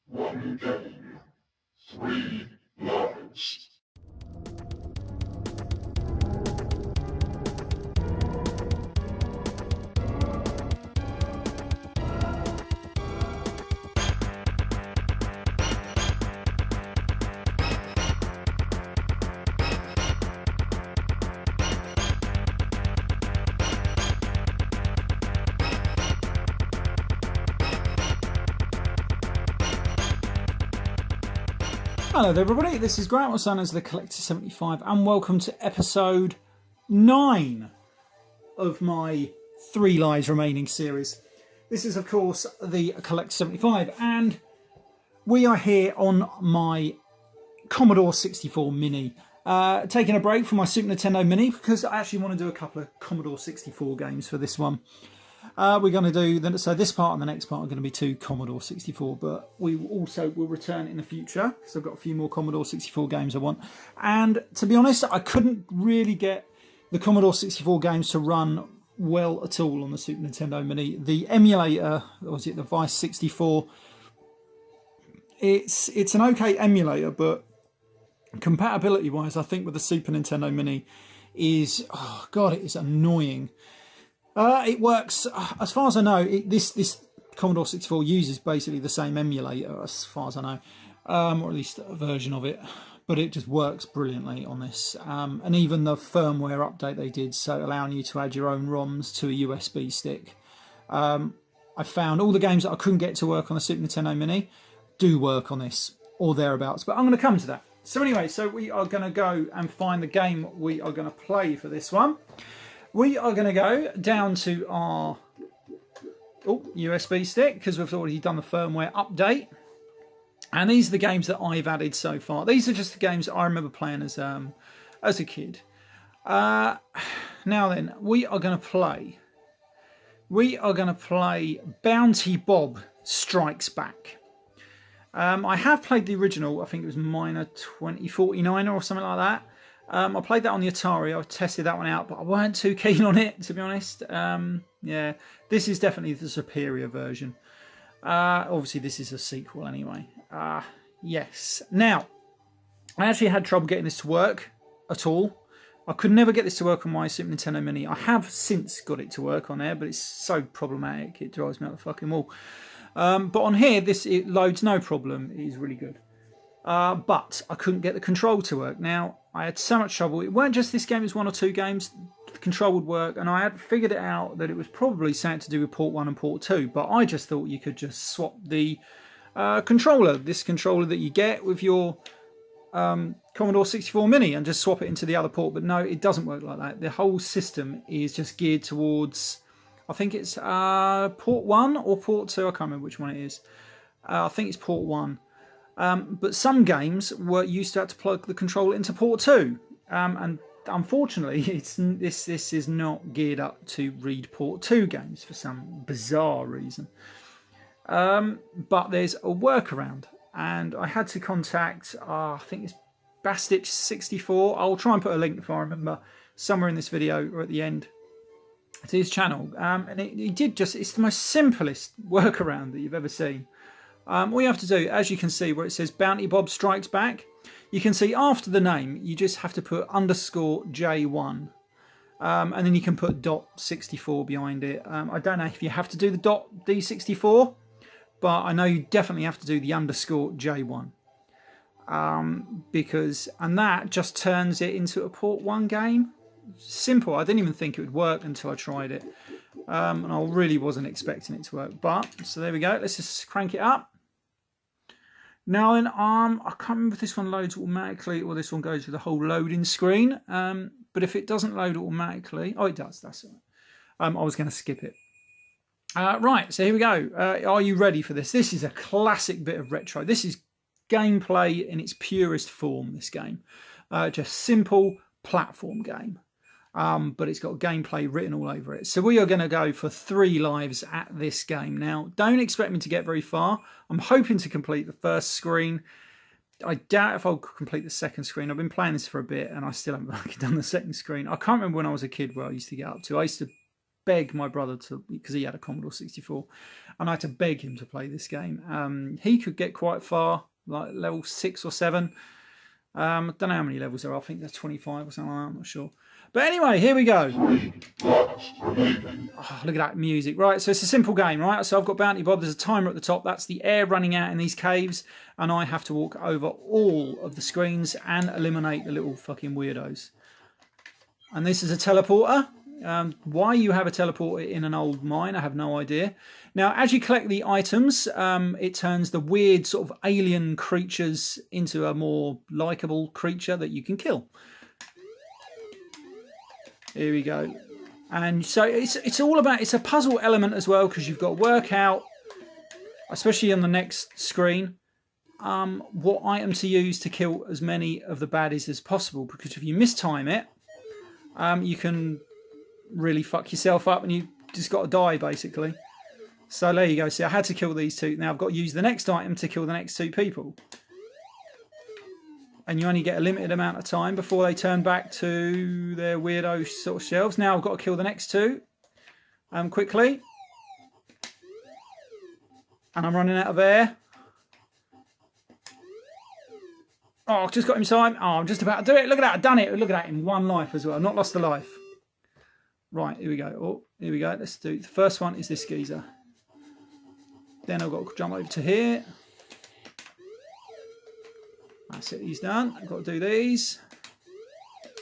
One game, three lives. Hello there everybody, this is Grant, also known as the Collector 75, and welcome to episode 9 of my 3 Lives Remaining series. This is of course the Collector 75, and we are here on my Commodore 64 Mini. Taking a break from my Super Nintendo Mini because I actually want to do a couple of Commodore 64 games for this one. We're going to do, so this part and the next part are going to be 2 Commodore 64, but we also will return in the future because I've got a few more Commodore 64 games I want. And to be honest, I couldn't really get the Commodore 64 games to run well at all on the Super Nintendo Mini. The emulator, or was it the Vice 64, it's an okay emulator, but compatibility wise, I think with the Super Nintendo Mini is, oh god, it is annoying. It works, as far as I know, this Commodore 64 uses basically the same emulator, as far as I know, or at least a version of it, but it just works brilliantly on this. And even the firmware update they did, so allowing you to add your own ROMs to a USB stick. I found all the games that I couldn't get to work on the Super Nintendo Mini do work on this, or thereabouts, but I'm going to come to that. So anyway, so we are going to go and find the game we are going to play for this one. We are going to go down to our USB stick because we've already done the firmware update. And these are the games that I've added so far. These are just the games that I remember playing as a kid. Now then, we are going to play Bounty Bob Strikes Back. I have played the original, I think it was Miner 2049 or something like that. I played that on the Atari. I tested that one out, but I weren't too keen on it, to be honest. Yeah, this is definitely the superior version. Obviously, this is a sequel anyway. Yes. Now, I actually had trouble getting this to work at all. I could never get this to work on my Super Nintendo Mini. I have since got it to work on there, but it's so problematic. It drives me up the fucking wall. But on here, it loads no problem. It is really good. But I couldn't get the control to work. Now, I had so much trouble. It weren't just this game, it was 1 or 2 games. The control would work, and I had figured it out that it was probably something to do with port 1 and port 2, but I just thought you could just swap the controller, this controller that you get with your Commodore 64 Mini, and just swap it into the other port. But no, it doesn't work like that. The whole system is just geared towards, I think it's port 1 or port 2, I can't remember which one it is. I think it's port 1. But some games were used to have to plug the controller into port 2, and unfortunately, this is not geared up to read port 2 games for some bizarre reason. But there's a workaround, and I had to contact, I think it's Bastich 64. I'll try and put a link if I remember somewhere in this video or at the end to his channel. And it did it's the most simplest workaround that you've ever seen. All you have to do, as you can see where it says Bounty Bob Strikes Back, you can see after the name, you just have to put _J1. And then you can put .64 behind it. I don't know if you have to do the .D64, but I know you definitely have to do the _J1. And that just turns it into a port 1 game. Simple. I didn't even think it would work until I tried it. And I really wasn't expecting it to work. But, so there we go. Let's just crank it up. Now then, I can't remember if this one loads automatically or this one goes with the whole loading screen. But if it doesn't load automatically, oh, it does. That's all right. I was going to skip it. Right, so here we go. Are you ready for this? This is a classic bit of retro. This is gameplay in its purest form. This game, just simple platform game. But it's got gameplay written all over it. So we are going to go for 3 lives at this game. Now, don't expect me to get very far. I'm hoping to complete the first screen. I doubt if I'll complete the second screen. I've been playing this for a bit and I still haven't done the second screen. I can't remember when I was a kid where I used to get up to. I used to beg my brother to, because he had a Commodore 64, and I had to beg him to play this game. He could get quite far, like level 6 or 7. I don't know how many levels there are. I think there's 25 or something like that. I'm not sure. But anyway, here we go. Oh, look at that music. Right, so it's a simple game, right? So I've got Bounty Bob. There's a timer at the top. That's the air running out in these caves. And I have to walk over all of the screens and eliminate the little fucking weirdos. And this is a teleporter. Why you have a teleporter in an old mine, I have no idea. Now, as you collect the items, it turns the weird sort of alien creatures into a more likeable creature that you can kill. Here we go. And so it's all about, it's a puzzle element as well, because you've got to work out, especially on the next screen, what item to use to kill as many of the baddies as possible. Because if you mistime it, you can really fuck yourself up and you just got to die, basically. So there you go. See, I had to kill these two. Now I've got to use the next item to kill the next two people. And you only get a limited amount of time before they turn back to their weirdo sort of shelves. Now I've got to kill the next two quickly. And I'm running out of air. Oh, I've just got him time. Oh, I'm just about to do it. Look at that. I've done it. Look at that, in one life as well. I've not lost a life. Right, here we go. Oh, here we go. Let's do it. The first one is this geezer. Then I've got to jump over to here. That's it, he's done. I've got to do these.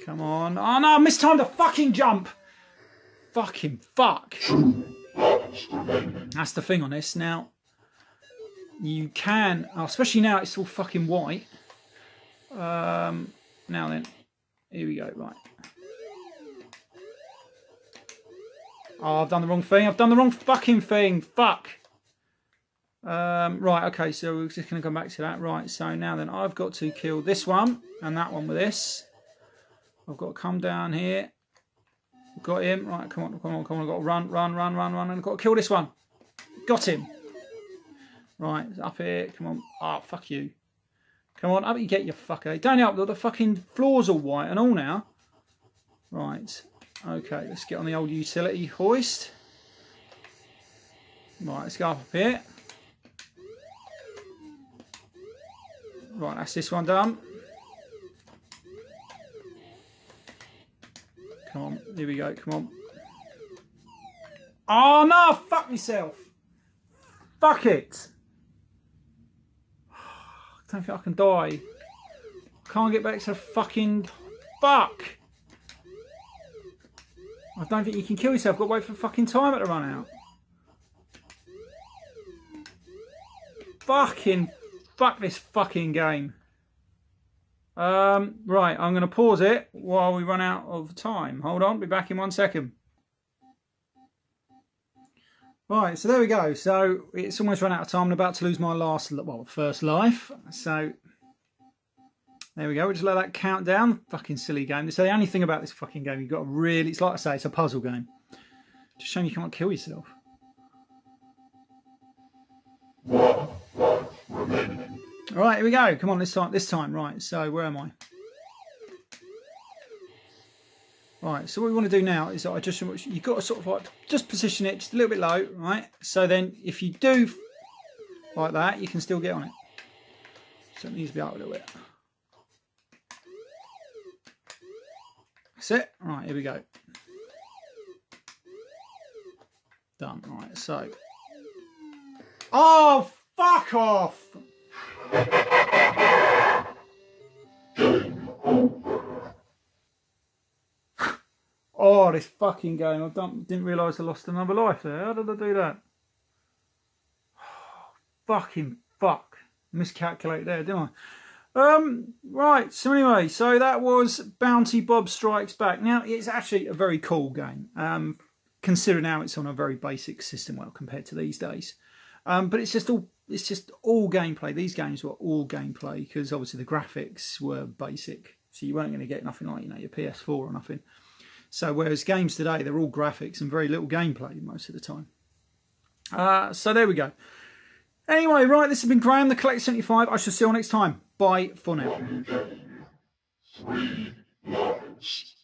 Come on. Oh no, I mistimed the fucking jump. Fucking fuck. That's the thing on this. Now, you can, especially now it's all fucking white. Now then, here we go, right. Oh, I've done the wrong thing. I've done the wrong fucking thing. Fuck. Right, okay, so we're just going to come back to that. Right, so now then, I've got to kill this one and that one with this. I've got to come down here. Got him. Right, come on, come on, come on. I've got to run, and I've got to kill this one. Got him. Right, up here. Come on. Oh, fuck you. Come on, up you get, you fucker. Don't help, the fucking floor's all white and all now. Right, okay, let's get on the old utility hoist. Right, let's go up here. Right, that's this one done. Come on, here we go, come on. Oh no, fuck myself. Fuck it. I don't think I can die. I can't get back to the fucking... Fuck! I don't think you can kill yourself. I've got to wait for the fucking timer to run out. Fucking... Fuck this fucking game. Right, I'm going to pause it while we run out of time. Hold on, be back in 1 second. Right, so there we go. So it's almost run out of time. I'm about to lose my first life. So there we go. We'll just let that count down. Fucking silly game. So the only thing about this fucking game, you've got to really, it's like I say, it's a puzzle game. Just showing you can't kill yourself. 1 life remaining. All right, here we go. Come on, this time. Right, so where am I? Right, so what we want to do now is you've got to sort of like just position it just a little bit low, right? So then if you do like that, you can still get on it. So it needs to be up a little bit. That's it. Right, here we go. Done. Right, so. Oh, fuck off! Game over. Oh, this fucking game. Didn't realise I lost another life there. How did I do that? Fucking fuck. Miscalculated there, didn't I? Right, so anyway, so that was Bounty Bob Strikes Back. Now, it's actually a very cool game. Considering now it's on a very basic system, well, compared to these days. But it's just all gameplay. These games were all gameplay because obviously the graphics were basic. So you weren't going to get nothing like, your PS4 or nothing. So whereas games today, they're all graphics and very little gameplay most of the time. So there we go. Anyway, right, this has been Graham, the Collector 75. I shall see you all next time. Bye for now. 3 lives.